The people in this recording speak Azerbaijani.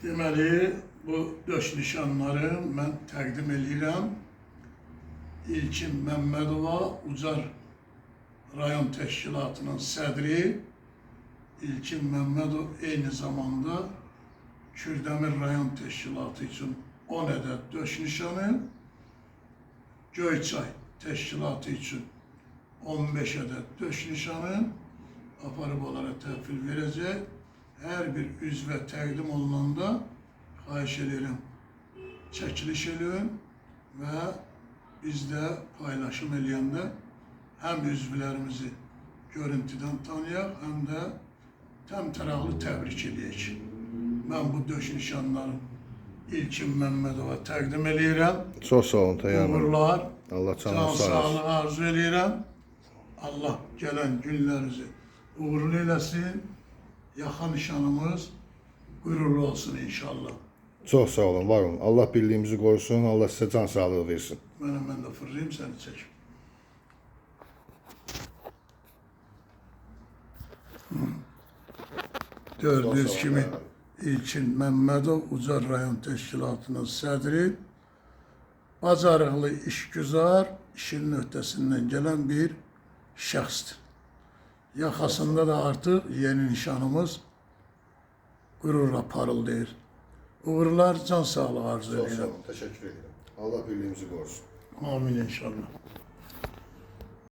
Deməli, bu döş nişanları mən təqdim edirəm. İlkin Məmmədova Ucar rayon təşkilatının sədri İlkin Məmmədov eyni zamanda Kürdəmir rayon təşkilatı üçün 10 ədəd döş nişanı, Göyçay təşkilatı üçün 15 ədəd döş nişanı aparıb onlara təhvil verəcək. Hər bir üzvə təqdim olunanda xahiş edirəm, çəkiliş edin və biz də paylaşım eləyəndə həm üzvlərimizi görüntüdən tanıyaq, həm də təmtəraqlı təbrik edək. Mən bu döş nişanları İlkin Məmmədova təqdim eləyirəm. Çox sağ olun Tayyar müəllim. Uğurlar, Allah can canınızı sağ olsun. sağlığı arzu eləyirəm. Allah gələn günlərinizi uğurlu eləsin. Yaxın nişanımız qürurlu olsun inşallah. Çox sağ olun, var olun. Allah birliyimizi qorusun, Allah sizə can sağlığı versin. Mən də fırlayayım, səni çək. Gördüyünüz kimi İlkin Məmmədov Ucar rayon təşkilatının sədri, bacarıqlı, işgüzar, işinin öhdəsindən gələn bir şəxsdir. Yaxasında da artıq yeni nişanımız qürurla parıldayır. Uğurlar, can sağlığı arzu Çox sağ edirəm. olun, təşəkkür edirəm. Allah birliyimizi qorusun. Amin inşallah.